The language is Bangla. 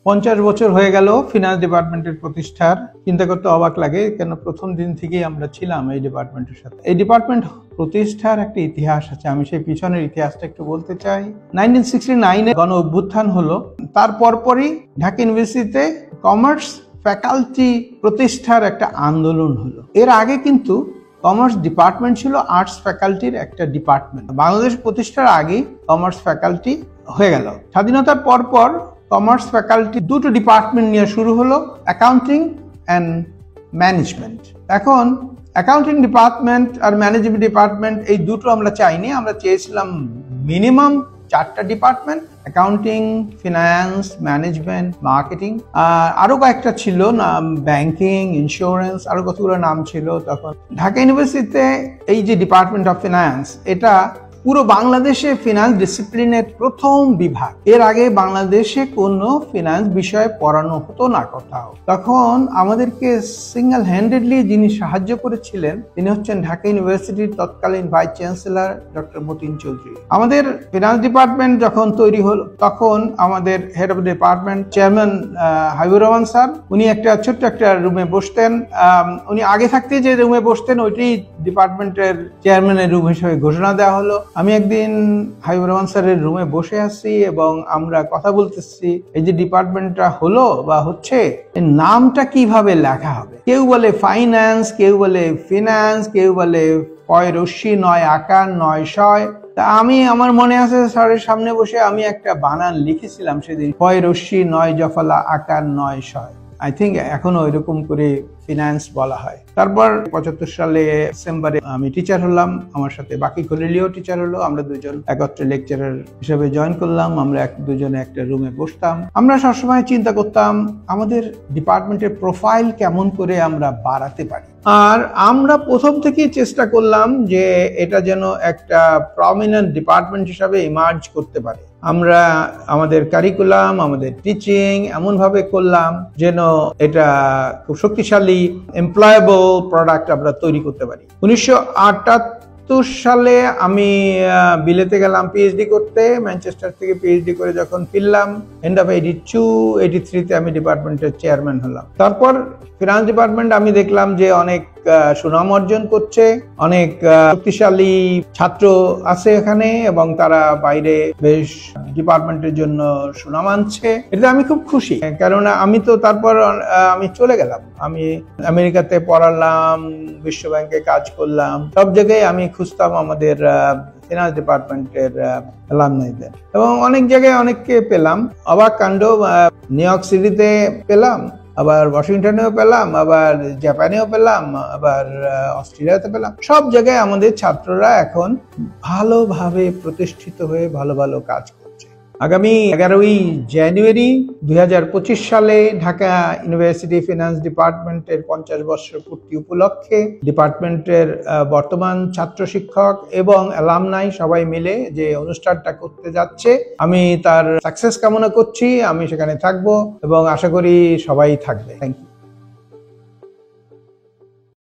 50 বছর হয়ে গেল ফিনান্স ডিপার্টমেন্টের প্রতিষ্ঠার। চিন্তা করতে অবাক লাগে, কেন প্রথম দিন থেকেই আমরা ছিলাম এই ডিপার্টমেন্টের সাথে। এই ডিপার্টমেন্ট প্রতিষ্ঠার একটা ইতিহাস আছে, আমি সেই পিছনের ইতিহাসটা একটু বলতে চাই। 1969-এ গণ অভ্যুত্থান হলো, তার পরপরই ঢাকা ইউনিভার্সিটিতে কমার্স ফ্যাকাল্টি প্রতিষ্ঠার একটা আন্দোলন হলো। এর আগে কিন্তু কমার্স ডিপার্টমেন্ট ছিল আর্টস ফ্যাকাল্টির একটা ডিপার্টমেন্ট। বাংলাদেশ প্রতিষ্ঠার আগেই কমার্স ফ্যাকাল্টি হয়ে গেল। স্বাধীনতার পরপর কমার্স ফ্যাকাল্টি দুটো ডিপার্টমেন্ট নিয়ে শুরু হলো, অ্যাকাউন্টিং অ্যান্ড ম্যানেজমেন্ট। এখন অ্যাকাউন্টিং ডিপার্টমেন্ট আর ম্যানেজমেন্ট ডিপার্টমেন্ট এই দুটো আমরা চাইনি, আমরা চেয়েছিলাম মিনিমাম 4টা department, accounting, finance, management, marketing, আরো কয়েকটা ছিল না, ব্যাংকিং, ইন্স্যুরেন্স, আরো কতগুলো নাম ছিল। তখন ঢাকা ইউনিভার্সিটিতে এই যে ডিপার্টমেন্ট অফ ফিনান্স, এটা পুরো বাংলাদেশে ফিনান্স ডিসিপ্লিনের প্রথম বিভাগ। এর আগে বাংলাদেশে কোনো ফিনান্স বিষয়ে পড়ানো হতো না কোথাও। তখন আমাদেরকে সিঙ্গেল হ্যান্ডেডলি যিনি সাহায্য করেছিলেন তিনি হচ্ছেন ঢাকা ইউনিভার্সিটির তৎকালীন vice chancellor doctor Matin Chowdhury. আমাদের ফিনান্স ডিপার্টমেন্ট যখন তৈরি হলো, তখন আমাদের head of department chairman Habibur Rahman sir, উনি একটা ছোট্ট একটা রুমে বসতেন। উনি আগে থাকতে যে রুমে বসতেন ওইটি ডিপার্টমেন্টের চেয়ারম্যানের রুম হিসেবে ঘোষণা দেওয়া হলো। আমি একদিন হাবিবুর রহমান স্যারের রুমে বসে আছি এবং আমরা কথা বলতেছি, এই যে ডিপার্টমেন্টটা হলো বা হচ্ছে, এর নামটা কিভাবে লেখা হবে। কেউ বলে ফাইন্যান্স, কেউ বলে ফিনান্স, কেউ বলে পয় রশ্মি 9 আকার 9 শয়। তা আমি, আমার মনে আছে স্যারের সামনে বসে আমি একটা বানান লিখেছিলাম সেদিন, পয় রশ্মি 9 জফলা আকার 9 শয়। আই থিঙ্ক এখনো এরকম করে ফিনান্স বলা হয়। তারপর 75 সালে ডিসেম্বরে আমি টিচার হলাম, আমার সাথে বাকি কলিগও টিচার হলো। আমরা দুজন একত্রে লেকচারার হিসেবে জয়েন করলাম। আমরা দুজনে একটা রুমে বসতাম। আমরা সবসময় চিন্তা করতাম আমাদের ডিপার্টমেন্টের প্রোফাইল কেমন করে আমরা বাড়াতে পারি। আর আমরা প্রথম থেকেই চেষ্টা করলাম যে এটা যেন একটা প্রমিনেন্ট ডিপার্টমেন্ট হিসাবে ইমার্জ করতে পারে। আমরা আমাদের কারিকুলাম, আমাদের টিচিং এমন ভাবে করলাম যেন এটা খুব শক্তিশালী এমপ্লয়েবল প্রোডাক্ট আমরা তৈরি করতে পারি। 1978 সালে আমি বিলেতে গেলাম পিএইচডি করতে। ম্যানচেস্টার থেকে পিএইচডি করে যখন ফিরলাম, এন্ড অফ 82-83-তে আমি ডিপার্টমেন্টের চেয়ারম্যান হলাম। তারপর ফিনান্স ডিপার্টমেন্ট আমি দেখলাম যে অনেক সুনাম অর্জন করছে, অনেক শক্তিশালী ছাত্র আছে এখানে এবং তারা বাইরে বেশ ডিপার্টমেন্টের জন্য সুনাম আনছে। এটা আমি খুব খুশি, কেননা আমি তো তারপর আমি চলে গেলাম, আমি আমেরিকাতে পড়ালাম, বিশ্ব ব্যাংকে কাজ করলাম, সব জায়গায় আমি খুঁজতাম আমাদের ফিনান্স ডিপার্টমেন্টের অ্যালামনাইদের এবং অনেক জায়গায় অনেককে পেলাম। অবাক কাণ্ড, নিউ ইয়র্ক সিটিতে পেলাম, আবার ওয়াশিংটনেও পেলাম, আবার জাপানেও পেলাম, আবার অস্ট্রেলিয়াতে পেলাম। সব জায়গায় আমাদের ছাত্ররা এখন ভালোভাবে প্রতিষ্ঠিত হয়ে ভালো ভালো কাজ করছে। আগামী 11ই জানুয়ারি 2025 সালে ঢাকা ইউনিভার্সিটি ফিনান্স ডিপার্টমেন্টের 50 বছর পূর্তি উপলক্ষে ডিপার্টমেন্টের বর্তমান ছাত্র শিক্ষক এবং অ্যালামনাই সবাই মিলে যে অনুষ্ঠানটা করতে যাচ্ছে, আমি তার সাকসেস কামনা করছি। আমি সেখানে থাকবো এবং আশা করি সবাই থাকবে। Thank you.